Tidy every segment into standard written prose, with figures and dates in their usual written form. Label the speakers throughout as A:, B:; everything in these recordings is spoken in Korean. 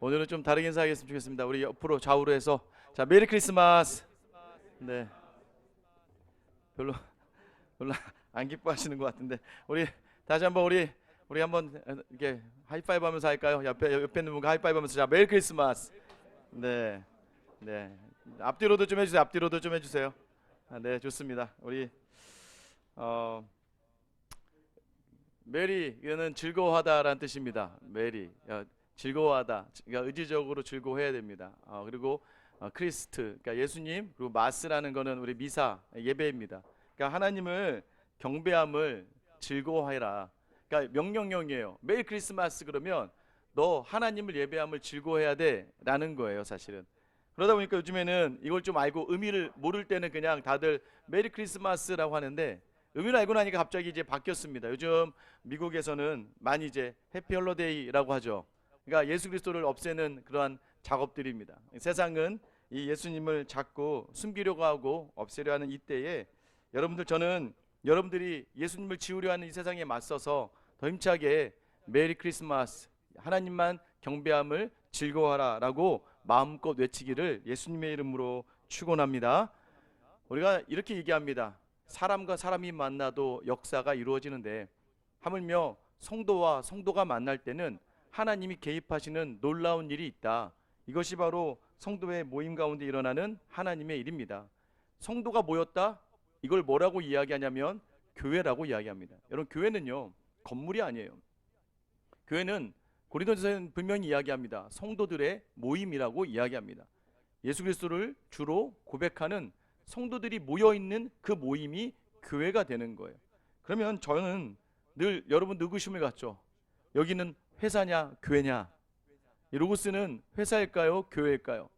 A: 오늘은 좀 다르게 인사하겠으면 좋겠습니다. 우리 옆으로 좌우로 해서 자 메리 크리스마스. 네, 별로 별로 안 기뻐하시는 것 같은데 우리 다시 한번 우리 한번 이렇게 하이파이브 하면서 할까요? 옆에 있는 분과 하이파이브 하면서 자 메리 크리스마스. 네, 네. 앞뒤로도 좀 해주세요. 앞뒤로도 좀 해주세요. 네, 좋습니다. 우리 어 메리 이거는 즐거워하다라는 뜻입니다. 메리 즐거워하다. 그러니까 의지적으로 즐거워해야 됩니다. 그리고 크리스트, 그러니까 예수님, 그리고 마스라는 거는 우리 미사 예배입니다. 그러니까 하나님을 경배함을 즐거워해라. 그러니까 명령형이에요. 매일 크리스마스 그러면 너 하나님을 예배함을 즐거워해야 돼라는 거예요, 사실은. 그러다 보니까 요즘에는 이걸 좀 알고 의미를 모를 때는 그냥 다들 메리 크리스마스라고 하는데 의미를 알고 나니까 갑자기 이제 바뀌었습니다. 요즘 미국에서는 많이 이제 해피 홀로데이라고 하죠. 그러니까 예수 그리스도를 없애는 그러한 작업들입니다. 세상은 이 예수님을 자꾸 숨기려고 하고 없애려 하는 이때에 저는 여러분들이 예수님을 지우려 하는 이 세상에 맞서서 더 힘차게 메리 크리스마스 하나님만 경배함을 즐거워하라라고 마음껏 외치기를 예수님의 이름으로 축원합니다. 우리가 이렇게 얘기합니다. 사람과 사람이 만나도 역사가 이루어지는데 하물며 성도와 성도가 만날 때는 하나님이 개입하시는 놀라운 일이 있다. 이것이 바로 성도의 모임 가운데 일어나는 하나님의 일입니다. 성도가 모였다? 이걸 뭐라고 이야기하냐면 교회라고 이야기합니다. 여러분, 교회는요 건물이 아니에요. 교회는 고린도전서에는 분명히 이야기합니다. 성도들의 모임이라고 이야기합니다. 예수 그리스도를 주로 고백하는 성도들이 모여있는 그 모임이 교회가 되는 거예요. 그러면 저는 늘 여러분 의구심을 갖죠. 여기는 회사냐 교회냐? 이 로고스는 회사일까요 교회일까요?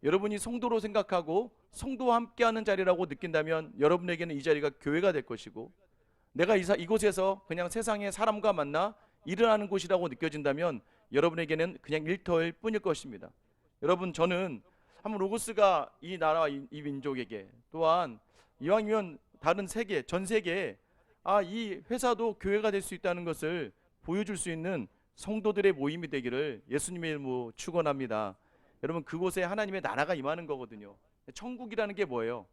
A: 여러분이 성도로 생각하고 성도와 함께하는 자리라고 느낀다면 여러분에게는 이 자리가 교회가 될 것이고, 내가 이곳에서 그냥 세상의 사람과 만나 일어나는 곳이라고 느껴진다면 여러분에게는 그냥 일터일 뿐일 것입니다. 여러분, 저는 한번 로고스가 이 나라와 이 민족에게, 또한 이왕이면 다른 세계, 전 세계에 이 회사도 교회가 될 수 있다는 것을 보여줄 수 있는 성도들의 모임이 되기를 예수님의 이름으로 축원합니다. 여러분, 그곳에 하나님의 나라가 임하는 거거든요. 천국이라는 게 뭐예요?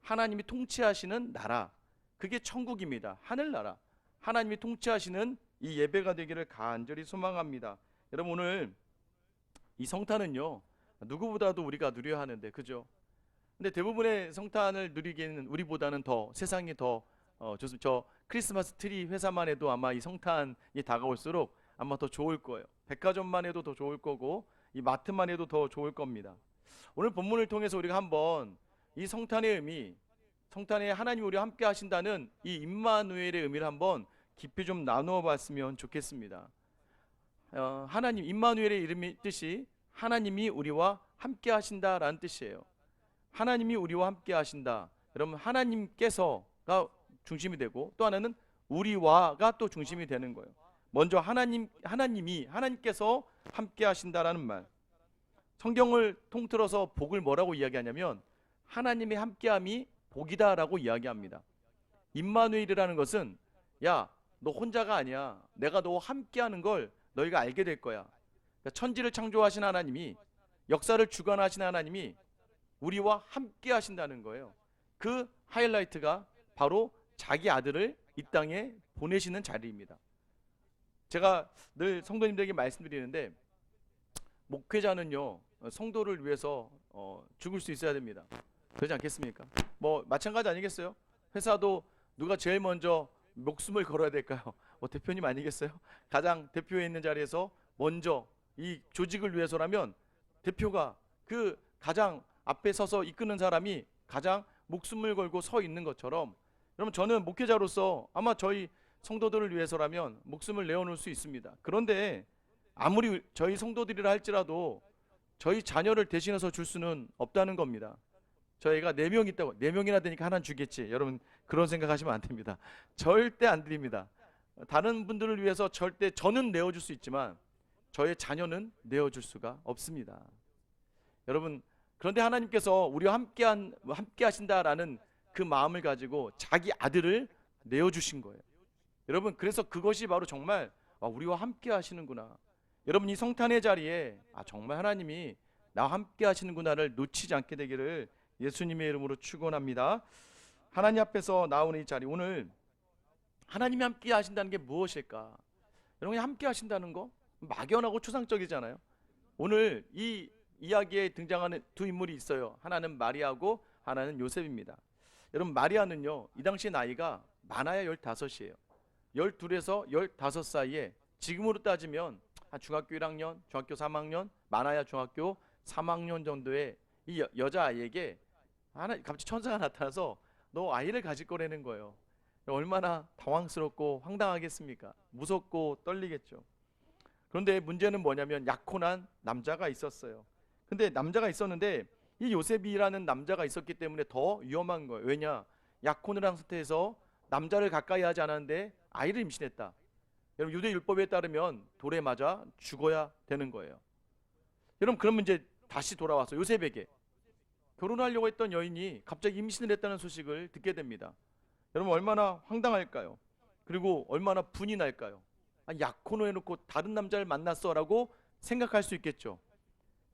A: 하나님이 통치하시는 나라, 그게 천국입니다. 하늘나라, 하나님이 통치하시는 이 예배가 되기를 간절히 소망합니다. 여러분, 오늘 이 성탄은요 누구보다도 우리가 누려야 하는데, 그죠? 근데 대부분의 성탄을 누리기에는 우리보다는 더 세상이 더 좋습니다. 저 크리스마스 트리 회사만 해도 아마 이 성탄이 다가올수록 아마 더 좋을 거예요. 백화점만 해도 더 좋을 거고, 이 마트만 해도 더 좋을 겁니다. 오늘 본문을 통해서 우리가 한번 이 성탄의 의미, 성탄에 하나님 우리와 함께 하신다는 이 임마누엘의 의미를 한번 깊이 좀 나누어 봤으면 좋겠습니다. 하나님, 임마누엘의 이름이 뜻이 하나님이 우리와 함께 하신다라는 뜻이에요. 하나님이 우리와 함께 하신다. 여러분, 하나님께서가 중심이 되고, 또 하나는 우리와가 또 중심이 되는 거예요. 먼저 하나님께서 함께 하신다라는 말. 성경을 통틀어서 복을 뭐라고 이야기하냐면 하나님의 함께함이 복이다라고 이야기합니다. 임마누엘이라는 것은, 야, 너 혼자가 아니야. 내가 너 함께하는 걸 너희가 알게 될 거야. 그러니까 천지를 창조하신 하나님이, 역사를 주관하신 하나님이 우리와 함께 하신다는 거예요. 그 하이라이트가 바로 자기 아들을 이 땅에 보내시는 자리입니다. 제가 늘 성도님들에게 말씀드리는데, 목회자는요 성도를 위해서 죽을 수 있어야 됩니다. 그렇지 않겠습니까? 뭐 마찬가지 아니겠어요? 회사도 누가 제일 먼저 목숨을 걸어야 될까요? 대표님 아니겠어요? 가장 대표에 있는 자리에서 먼저 이 조직을 위해서라면 대표가 그 가장 앞에 서서 이끄는 사람이 가장 목숨을 걸고 서 있는 것처럼, 여러분, 저는 목회자로서 아마 저희 성도들을 위해서라면 목숨을 내어놓을 수 있습니다. 그런데 아무리 저희 성도들이라 할지라도 저희 자녀를 대신해서 줄 수는 없다는 겁니다. 저희가 4명 있다고 4명이나 되니까 하나는 주겠지, 여러분 그런 생각하시면 안 됩니다. 절대 안 드립니다. 다른 분들을 위해서 절대 저는 내어줄 수 있지만 저의 자녀는 내어줄 수가 없습니다. 여러분, 그런데 하나님께서 우리와 함께 하신다라는 그 마음을 가지고 자기 아들을 내어주신 거예요. 여러분, 그래서 그것이 바로 정말 우리와 함께 하시는구나. 여러분 이 성탄의 자리에 정말 하나님이 나와 함께 하시는구나를 놓치지 않게 되기를 예수님의 이름으로 축원합니다. 하나님 앞에서 나오는 이 자리, 오늘 하나님이 함께 하신다는 게 무엇일까? 여러분이 함께 하신다는 거 막연하고 추상적이잖아요. 오늘 이 이야기에 등장하는 두 인물이 있어요. 하나는 마리아고 하나는 요셉입니다. 여러분 마리아는요, 이 당시 나이가 많아야 15이에요 12에서 15 사이에 지금으로 따지면 한 중학교 1학년, 중학교 3학년, 많아야 중학교 3학년 정도의 이 여자아이에게 갑자기 천사가 나타나서 너 아이를 가질 거라는 거예요. 얼마나 당황스럽고 황당하겠습니까? 무섭고 떨리겠죠. 그런데 문제는 뭐냐면 약혼한 남자가 있었어요. 근데 남자가 있었는데 이 요셉이라는 남자가 있었기 때문에 더 위험한 거예요. 왜냐? 약혼을 한 상태에서 남자를 가까이 하지 않았는데 아이를 임신했다. 여러분 유대 율법에 따르면 돌에 맞아 죽어야 되는 거예요. 여러분 그러면 이제 다시 돌아와서 요셉에게 결혼하려고 했던 여인이 갑자기 임신을 했다는 소식을 듣게 됩니다. 여러분 얼마나 황당할까요? 그리고 얼마나 분이 날까요? 약혼을 해놓고 다른 남자를 만났어 라고 생각할 수 있겠죠.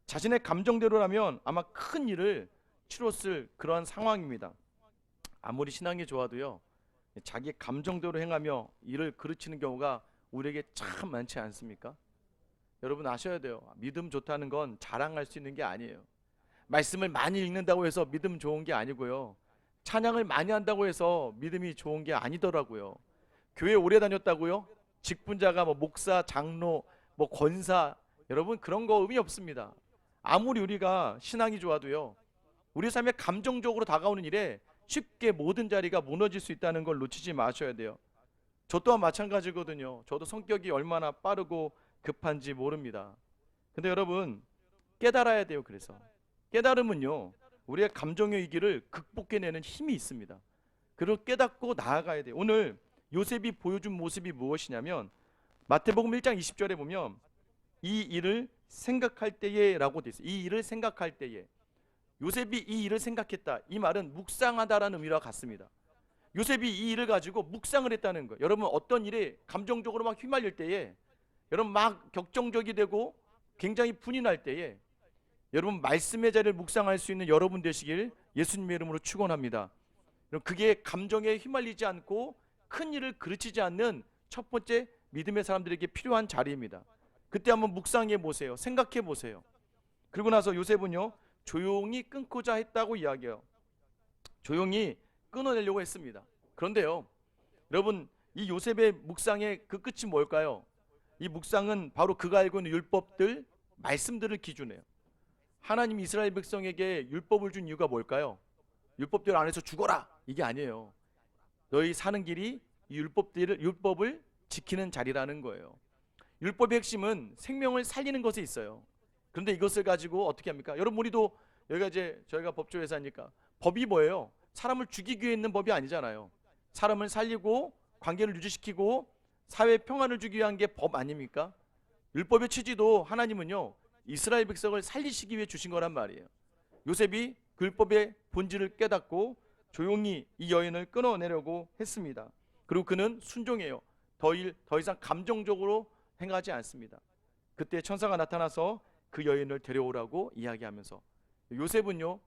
A: 자신의 감정대로라면 아마 큰 일을 치렀을 그러한 상황입니다. 아무리 신앙이 좋아도요, 자기 감정대로 행하며 일을 그르치는 경우가 우리에게 참 많지 않습니까? 여러분 아셔야 돼요. 믿음 좋다는 건 자랑할 수 있는 게 아니에요. 말씀을 많이 읽는다고 해서 믿음 좋은 게 아니고요, 찬양을 많이 한다고 해서 믿음이 좋은 게 아니더라고요. 교회 오래 다녔다고요? 직분자가 목사, 장로, 권사, 여러분 그런 거 의미 없습니다. 아무리 우리가 신앙이 좋아도요, 우리 삶에 감정적으로 다가오는 일에 쉽게 모든 자리가 무너질 수 있다는 걸 놓치지 마셔야 돼요. 저 또한 마찬가지거든요. 저도 성격이 얼마나 빠르고 급한지 모릅니다. 근데 여러분 깨달아야 돼요. 그래서 깨달음은요, 우리의 감정의 위기를 극복해내는 힘이 있습니다. 그리고 깨닫고 나아가야 돼요. 오늘 요셉이 보여준 모습이 무엇이냐면 마태복음 1장 20절에 보면 이 일을 생각할 때에 라고 되어 있어요. 이 일을 생각할 때에. 요셉이 이 일을 생각했다, 이 말은 묵상하다라는 의미와 같습니다. 요셉이 이 일을 가지고 묵상을 했다는 거예요. 여러분 어떤 일에 감정적으로 막 휘말릴 때에, 여러분 막 격정적이 되고 굉장히 분이 날 때에 여러분 말씀의 자리를 묵상할 수 있는 여러분 되시길 예수님의 이름으로 축원합니다. 그게 감정에 휘말리지 않고 큰 일을 그르치지 않는 첫 번째 믿음의 사람들에게 필요한 자리입니다. 그때 한번 묵상해 보세요. 생각해 보세요. 그리고 나서 요셉은요, 조용히 끊고자 했다고 이야기해요. 조용히 끊어내려고 했습니다. 그런데요, 여러분 이 요셉의 묵상의 그 끝이 뭘까요? 이 묵상은 바로 그가 알고 있는 율법들, 말씀들을 기준해요. 하나님 이스라엘 백성에게 율법을 준 이유가 뭘까요? 율법들 안에서 죽어라, 이게 아니에요. 너희 사는 길이 이 율법을 지키는 자리라는 거예요. 율법의 핵심은 생명을 살리는 것에 있어요. 그런데 이것을 가지고 어떻게 합니까? 여러분 우리도 여기가 이제 저희가 법조회사니까 법이 뭐예요? 사람을 죽이기 위해 있는 법이 아니잖아요. 사람을 살리고 관계를 유지시키고 사회 평안을 주기 위한 게 법 아닙니까? 율법의 취지도 하나님은요, 이스라엘 백성을 살리시기 위해 주신 거란 말이에요. 요셉이 그 율법의 본질을 깨닫고 조용히 이 여인을 끊어내려고 했습니다. 그리고 그는 순종해요. 더 이상 감정적으로 행하지 않습니다. 그때 천사가 나타나서 그 여인을 데려오라고 이야기하면서 요셉은요,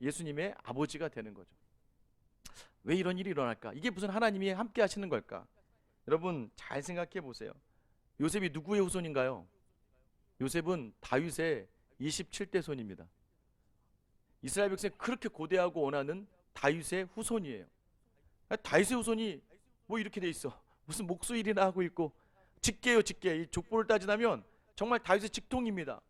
A: 예수님의 아버지가 되는 거죠. 왜 이런 일이 일어날까? 이게 무슨 하나님이 함께 하시는 걸까? 여러분 잘 생각해 보세요. 요셉이 누구의 후손인가요? 요셉은 다윗의 27대 손입니다. 이스라엘 백성이 그렇게 고대하고 원하는 다윗의 후손이에요. 다윗의 후손이 뭐 이렇게 돼 있어. 무슨 목수일이나 하고 있고, 직계요, 직계. 이 족보를 따지면 정말 다윗의 직통입니다.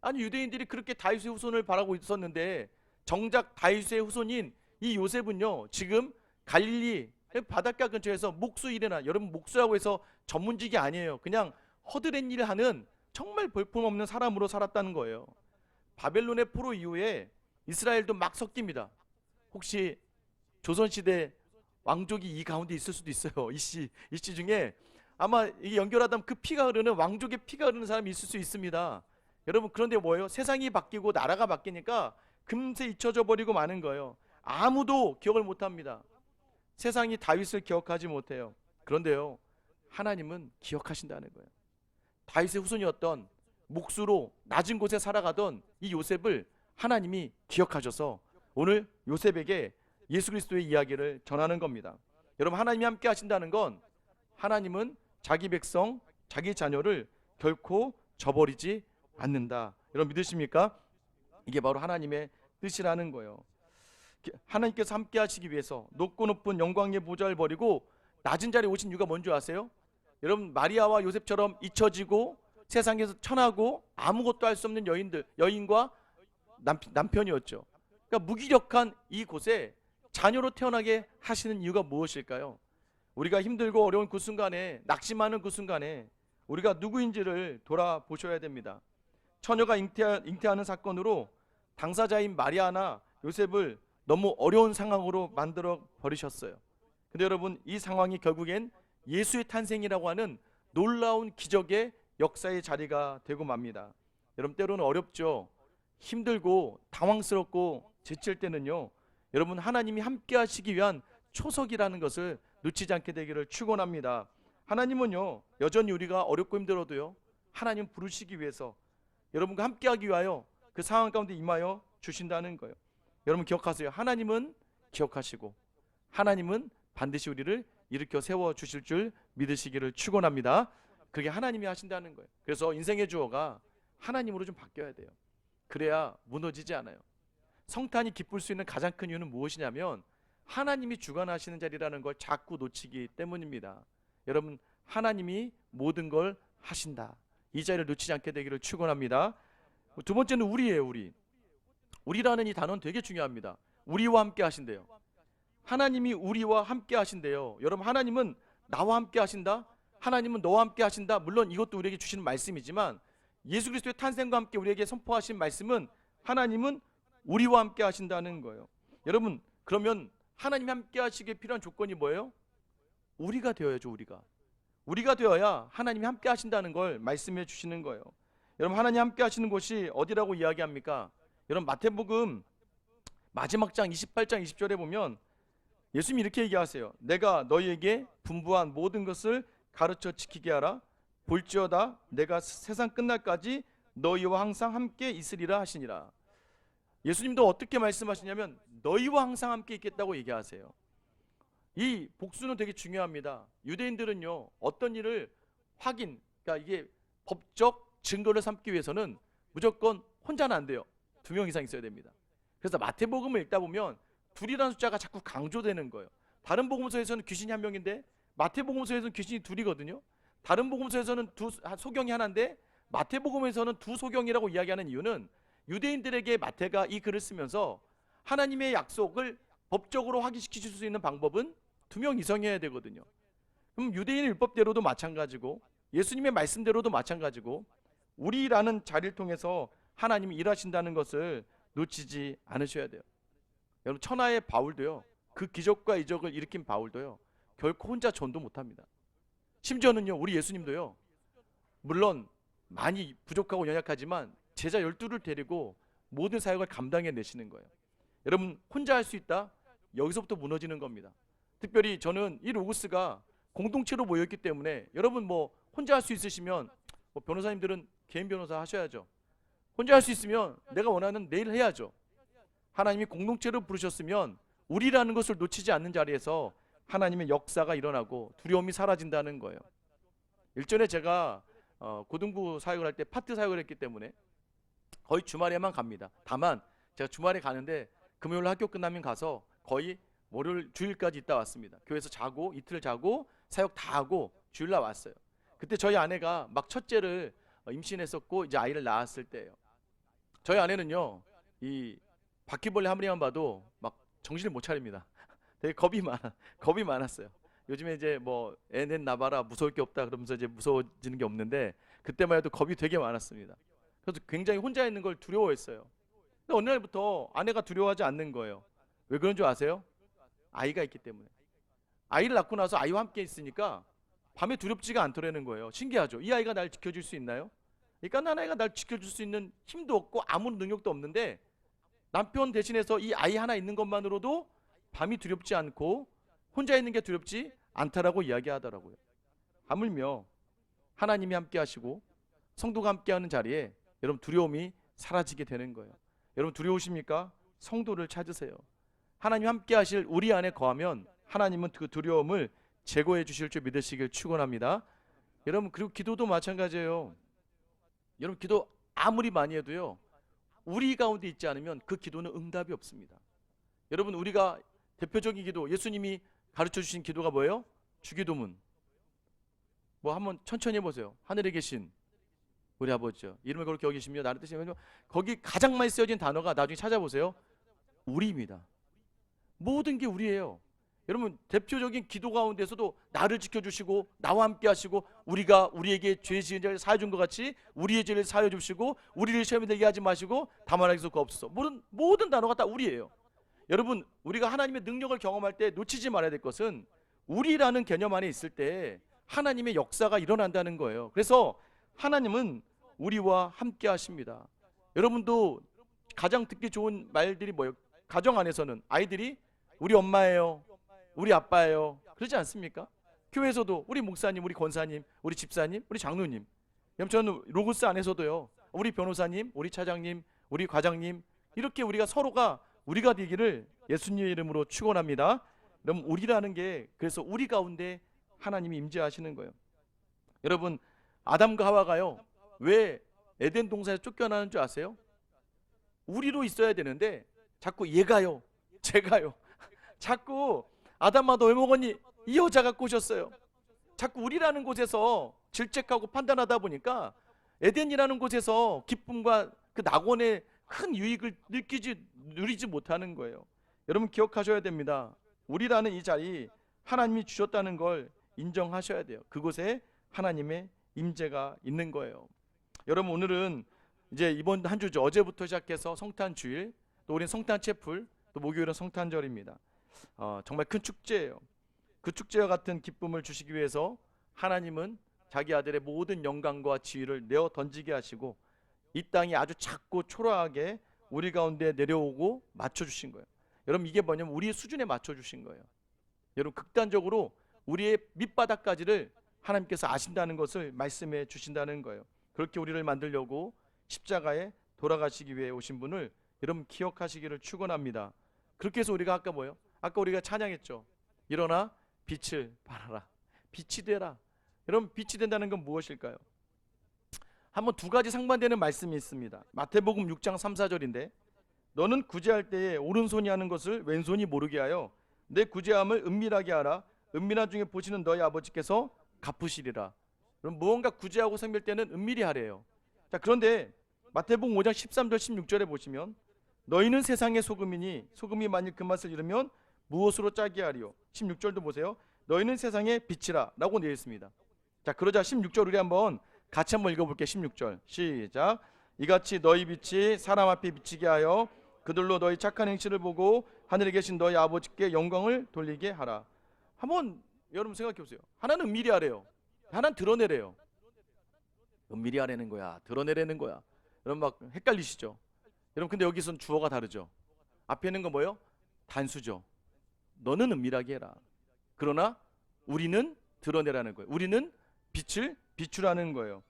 A: 아니 유대인들이 그렇게 다윗의 후손을 바라고 있었는데 정작 다윗의 후손인 이 요셉은요, 지금 갈릴리 바닷가 근처에서 목수일이나, 여러분 목수라고 해서 전문직이 아니에요. 그냥 허드렛 일을 하는 정말 볼품없는 사람으로 살았다는 거예요. 바벨론의 포로 이후에 이스라엘도 막 섞입니다. 혹시 조선시대 왕족이 이 가운데 있을 수도 있어요. 이씨 중에 아마 이게 연결하다 보면 그 피가 흐르는, 왕족의 피가 흐르는 사람이 있을 수 있습니다. 여러분 그런데 뭐예요? 세상이 바뀌고 나라가 바뀌니까 금세 잊혀져 버리고 마는 거예요. 아무도 기억을 못합니다. 세상이 다윗을 기억하지 못해요. 그런데요, 하나님은 기억하신다는 거예요. 다윗의 후손이었던 몫으로 낮은 곳에 살아가던 이 요셉을 하나님이 기억하셔서 오늘 요셉에게 예수 그리스도의 이야기를 전하는 겁니다. 여러분, 하나님이 함께 하신다는 건 하나님은 자기 백성, 자기 자녀를 결코 저버리지 않는다. 여러분 믿으십니까? 이게 바로 하나님의 뜻이라는 거예요. 하나님께서 함께 하시기 위해서 높고 높은 영광의 보좌를 버리고 낮은 자리에 오신 이유가 뭔지 아세요? 여러분, 마리아와 요셉처럼 잊혀지고 세상에서 천하고 아무것도 할 수 없는 여인과 남편이었죠. 그러니까 무기력한 이곳에 자녀로 태어나게 하시는 이유가 무엇일까요? 우리가 힘들고 어려운 그 순간에, 낙심하는 그 순간에 우리가 누구인지를 돌아보셔야 됩니다. 처녀가 잉태하는 사건으로 당사자인 마리아나 요셉을 너무 어려운 상황으로 만들어 버리셨어요. 근데 여러분, 이 상황이 결국엔 예수의 탄생이라고 하는 놀라운 기적의 역사의 자리가 되고 맙니다. 여러분, 때로는 어렵죠. 힘들고 당황스럽고 지칠 때는요, 여러분, 하나님이 함께 하시기 위한 초석이라는 것을 놓치지 않게 되기를 축원합니다. 하나님은요, 여전히 우리가 어렵고 힘들어도요, 하나님 부르시기 위해서 여러분과 함께 하기 위하여 그 상황 가운데 임하여 주신다는 거예요. 여러분 기억하세요. 하나님은 기억하시고 하나님은 반드시 우리를 일으켜 세워 주실 줄 믿으시기를 축원합니다. 그게 하나님이 하신다는 거예요. 그래서 인생의 주어가 하나님으로 좀 바뀌어야 돼요. 그래야 무너지지 않아요. 성탄이 기쁠 수 있는 가장 큰 이유는 무엇이냐면 하나님이 주관하시는 자리라는 걸 자꾸 놓치기 때문입니다. 여러분, 하나님이 모든 걸 하신다. 이 자리를 놓치지 않게 되기를 축원합니다. 두 번째는 우리예요. 우리라는 이 단어는 되게 중요합니다. 우리와 함께 하신대요. 하나님이 우리와 함께 하신대요. 여러분, 하나님은 나와 함께 하신다. 하나님은 너와 함께 하신다. 물론 이것도 우리에게 주시는 말씀이지만 예수 그리스도의 탄생과 함께 우리에게 선포하신 말씀은 하나님은 우리와 함께 하신다는 거예요. 여러분, 그러면 하나님이 함께 하시기에 필요한 조건이 뭐예요? 우리가 되어야죠. 우리가 되어야 하나님이 함께 하신다는 걸 말씀해 주시는 거예요. 여러분, 하나님 함께 하시는 곳이 어디라고 이야기합니까? 여러분, 마태복음 마지막 장 28장 20절에 보면 예수님이 이렇게 얘기하세요. 내가 너희에게 분부한 모든 것을 가르쳐 지키게 하라. 볼지어다 내가 세상 끝날까지 너희와 항상 함께 있으리라 하시니라. 예수님도 어떻게 말씀하시냐면 너희와 항상 함께 있겠다고 얘기하세요. 이 복수는 되게 중요합니다. 유대인들은요, 어떤 일을 그러니까 이게 법적 증거를 삼기 위해서는 무조건 혼자는 안 돼요. 2명 이상 있어야 됩니다. 그래서 마태복음을 읽다 보면 둘이라는 숫자가 자꾸 강조되는 거예요. 다른 복음서에서는 귀신이 한 명인데 마태복음서에서는 귀신이 둘이거든요. 다른 복음서에서는 소경이 하나인데 마태복음에서는 2소경이라고 이야기하는 이유는 유대인들에게 마태가 이 글을 쓰면서 하나님의 약속을 법적으로 확인시키실 수 있는 방법은 2명 이상이어야 되거든요. 그럼 유대인 율법대로도 마찬가지고 예수님의 말씀대로도 마찬가지고 우리라는 자리를 통해서 하나님이 일하신다는 것을 놓치지 않으셔야 돼요. 여러분, 천하의 바울도요, 그 기적과 이적을 일으킨 바울도요, 결코 혼자 전도 못합니다. 심지어는요, 우리 예수님도요, 물론 많이 부족하고 연약하지만 제자 12를 데리고 모든 사역을 감당해 내시는 거예요. 여러분, 혼자 할 수 있다? 여기서부터 무너지는 겁니다. 특별히 저는 이 로고스가 공동체로 모였기 때문에 여러분 뭐 혼자 할 수 있으시면 변호사님들은 개인 변호사 하셔야죠. 혼자 할 수 있으면 내가 원하는 내일 해야죠. 하나님이 공동체로 부르셨으면 우리라는 것을 놓치지 않는 자리에서 하나님의 역사가 일어나고 두려움이 사라진다는 거예요. 일전에 제가 고등부 사역을 할 때 파트 사역을 했기 때문에 거의 주말에만 갑니다. 다만 제가 주말에 가는데 금요일 학교 끝나면 가서 거의 월요일 주일까지 있다 왔습니다. 교회에서 자고 이틀 자고 사역 다 하고 주일날 왔어요. 그때 저희 아내가 막 첫째를 임신했었고 이제 아이를 낳았을 때예요. 저희 아내는요, 이 바퀴벌레 한 마리만 봐도 막 정신을 못 차립니다. 되게 겁이 많았어요. 요즘에 이제 뭐 애는 나봐라 무서울 게 없다 그러면서 이제 무서워지는 게 없는데 그때만 해도 겁이 되게 많았습니다. 그래서 굉장히 혼자 있는 걸 두려워했어요. 근데 어느 날부터 아내가 두려워하지 않는 거예요. 왜 그런 줄 아세요? 아이가 있기 때문에. 아이를 낳고 나서 아이와 함께 있으니까 밤에 두렵지가 않더라는 거예요. 신기하죠? 이 아이가 날 지켜줄 수 있나요? 그러니까 난 아이가 날 지켜줄 수 있는 힘도 없고 아무런 능력도 없는데 남편 대신해서 이 아이 하나 있는 것만으로도 밤이 두렵지 않고 혼자 있는 게 두렵지 않다라고 이야기하더라고요. 하물며 하나님이 함께 하시고 성도가 함께하는 자리에 여러분 두려움이 사라지게 되는 거예요. 여러분 두려우십니까? 성도를 찾으세요. 하나님 함께하실 우리 안에 거하면 하나님은 그 두려움을 제거해 주실 줄 믿으시길 축원합니다. 여러분 그리고 기도도 마찬가지예요. 여러분 기도 아무리 많이 해도요, 우리 가운데 있지 않으면 그 기도는 응답이 없습니다. 여러분 우리가 대표적인 기도, 예수님이 가르쳐 주신 기도가 뭐예요? 주기도문. 뭐 한번 천천히 해보세요. 하늘에 계신 우리 아버지요, 이름을 그렇게 여기시며 나를 뜻이며, 거기 가장 많이 쓰여진 단어가 나중에 찾아보세요. 우리입니다. 모든 게 우리예요. 여러분 대표적인 기도 가운데서도 나를 지켜주시고 나와 함께 하시고, 우리가 우리에게 죄 지은 자를 사해 준 것 같이 우리의 죄를 사해 주시고, 우리를 시험에 들게 하지 마시고 다만 하기서 없어. 모든 단어가 다 우리예요. 여러분 우리가 하나님의 능력을 경험할 때 놓치지 말아야 될 것은 우리라는 개념 안에 있을 때 하나님의 역사가 일어난다는 거예요. 그래서 하나님은 우리와 함께 하십니다. 여러분도 가장 듣기 좋은 말들이 뭐예요? 가정 안에서는 아이들이 우리 엄마예요, 우리 아빠예요, 그러지 않습니까? 교회에서도 우리 목사님, 우리 권사님, 우리 집사님, 우리 장로님, 저는 로고스 안에서도요, 우리 변호사님, 우리 차장님, 우리 과장님, 이렇게 우리가 서로가 우리가 되기를 예수님의 이름으로 축원합니다. 그럼 우리라는 게, 그래서 우리 가운데 하나님이 임재하시는 거예요. 여러분 아담과 하와가요, 왜 에덴 동산에서 쫓겨나는 줄 아세요? 우리로 있어야 되는데 자꾸 얘가요, 제가요, 자꾸 아담아 너 왜 먹었니? 이 여자가 꼬셨어요. 자꾸 우리라는 곳에서 질책하고 판단하다 보니까 에덴이라는 곳에서 기쁨과 그 낙원의 큰 유익을 누리지 못하는 거예요. 여러분 기억하셔야 됩니다. 우리라는 이 자리 하나님이 주셨다는 걸 인정하셔야 돼요. 그곳에 하나님의 임재가 있는 거예요. 여러분 오늘은 이제 이번 한 주죠. 어제부터 시작해서 성탄 주일, 또 우리는 성탄 채플, 또 목요일은 성탄절입니다. 정말 큰 축제예요. 그 축제와 같은 기쁨을 주시기 위해서 하나님은 자기 아들의 모든 영광과 지위를 내어 던지게 하시고 이 땅이 아주 작고 초라하게 우리 가운데 내려오고 맞춰주신 거예요. 여러분 이게 뭐냐면 우리의 수준에 맞춰주신 거예요. 여러분 극단적으로 우리의 밑바닥까지를 하나님께서 아신다는 것을 말씀해 주신다는 거예요. 그렇게 우리를 만들려고 십자가에 돌아가시기 위해 오신 분을 여러분 기억하시기를 축원합니다. 그렇게 해서 우리가 아까 뭐예요? 아까 우리가 찬양했죠. 일어나 빛을 발하라. 빛이 되라. 여러분 빛이 된다는 건 무엇일까요? 한번 두 가지 상반되는 말씀이 있습니다. 마태복음 6장 3, 4절인데 너는 구제할 때에 오른손이 하는 것을 왼손이 모르게 하여 내 구제함을 은밀하게 하라. 은밀한 중에 보시는 너희 아버지께서 갚으시리라. 그럼 무언가 구제하고 섬길 때는 은밀히 하래요. 자, 그런데 마태복음 5장 13절 16절에 보시면 너희는 세상의 소금이니 소금이 만일 그 맛을 잃으면 무엇으로 짜게 하리요. 16절도 보세요. 너희는 세상의 빛이라 라고 되어 있습니다. 자, 그러자 16절 우리 같이 한번 읽어볼게요. 16절 시작. 이같이 너희 빛이 사람 앞에 비치게 하여 그들로 너희 착한 행실을 보고 하늘에 계신 너희 아버지께 영광을 돌리게 하라. 한번 여러분 생각해 보세요. 하나는 은밀히 하래요. 하나는 드러내래요. 은밀히 하라는 거야, 드러내라는 거야. 여러분 막 헷갈리시죠? 여러분 근데 여기서는 주어가 다르죠. 앞에 있는 건 뭐예요? 단수죠. 너는 은밀하게 해라. 그러나 우리는 드러내라는 거예요. 우리는 빛을 비추라는 거예요.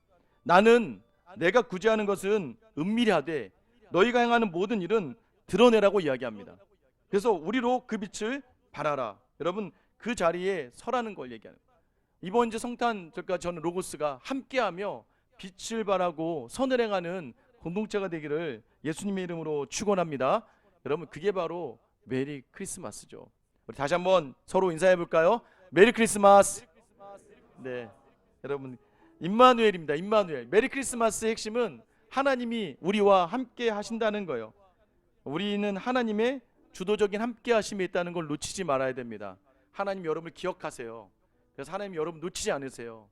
A: 나는 내가 구제하는 것은 은밀히 하되 너희가 행하는 모든 일은 드러내라고 이야기합니다. 그래서 우리로 그 빛을 발하라. 여러분 그 자리에 서라는 걸 얘기하는 거예요. 이번 이제 성탄절과 저는 로고스가 함께하며 빛을 발하고 선을 행하는 공동체가 되기를 예수님의 이름으로 축원합니다. 여러분 그게 바로 메리 크리스마스죠. 우리 다시 한번 서로 인사해 볼까요? 메리 크리스마스. 네, 여러분 임마누엘입니다. 임마누엘. 메리 크리스마스의 핵심은 하나님이 우리와 함께 하신다는 거예요. 우리는 하나님의 주도적인 함께 하심에 있다는 걸 놓치지 말아야 됩니다. 하나님 여러분을 기억하세요. 그래서 하나님 여러분 놓치지 않으세요.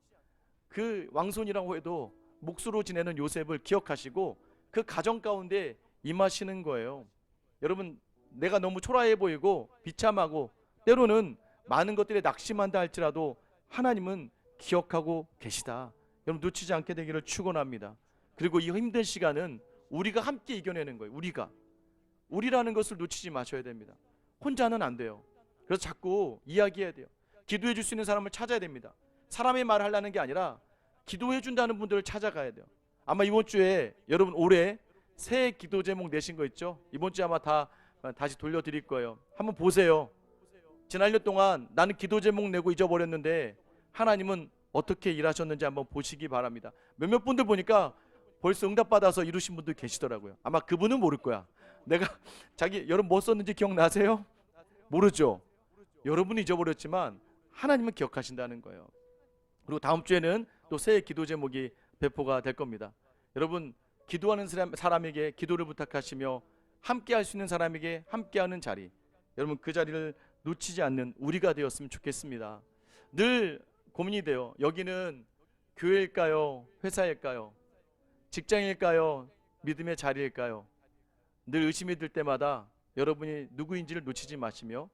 A: 그 왕손이라고 해도 몫으로 지내는 요셉을 기억하시고 그 가정 가운데 임하시는 거예요. 여러분 내가 너무 초라해 보이고 비참하고 때로는 많은 것들에 낙심한다 할지라도 하나님은 기억하고 계시다. 여러분 놓치지 않게 되기를 축원합니다. 그리고 이 힘든 시간은 우리가 함께 이겨내는 거예요. 우리라는 것을 놓치지 마셔야 됩니다. 혼자는 안 돼요. 그래서 자꾸 이야기해야 돼요. 기도해 줄 수 있는 사람을 찾아야 됩니다. 사람의 말을 하려는 게 아니라 기도해 준다는 분들을 찾아가야 돼요. 아마 이번 주에 여러분 올해 새해 기도 제목 내신 거 있죠? 이번 주에 아마 다시 돌려드릴 거예요. 한번 보세요. 지난 1년 동안 나는 기도 제목 내고 잊어버렸는데 하나님은 어떻게 일하셨는지 한번 보시기 바랍니다. 몇몇 분들 보니까 벌써 응답받아서 이루신 분들 계시더라고요. 아마 그분은 모를 거야. 내가 여러분 뭐 썼는지 기억나세요? 모르죠. 여러분이 잊어버렸지만 하나님은 기억하신다는 거예요. 그리고 다음 주에는 또 새해 기도 제목이 배포가 될 겁니다. 여러분 기도하는 사람에게 기도를 부탁하시며 함께 할 수 있는 사람에게 함께하는 자리, 여러분 그 자리를 놓치지 않는 우리가 되었으면 좋겠습니다. 늘 고민이 돼요. 여기는 교회일까요? 회사일까요? 직장일까요? 믿음의 자리일까요? 늘 의심이 들 때마다 여러분이 누구인지를 놓치지 마시며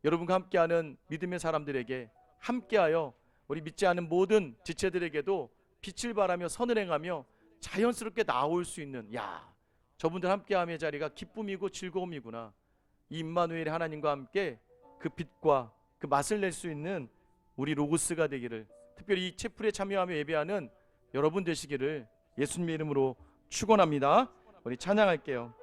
A: 여러분과 함께하는 믿음의 사람들에게 함께하여 우리 믿지 않은 모든 지체들에게도 빛을 발하며 선을 행하며 자연스럽게 나올 수 있는, 저분들 함께함의 자리가 기쁨이고 즐거움이구나. 이 임마누엘의 하나님과 함께 그 빛과 그 맛을 낼 수 있는 우리 로고스가 되기를, 특별히 이 채플에 참여하며 예배하는 여러분 되시기를 예수님의 이름으로 축원합니다. 우리 찬양할게요.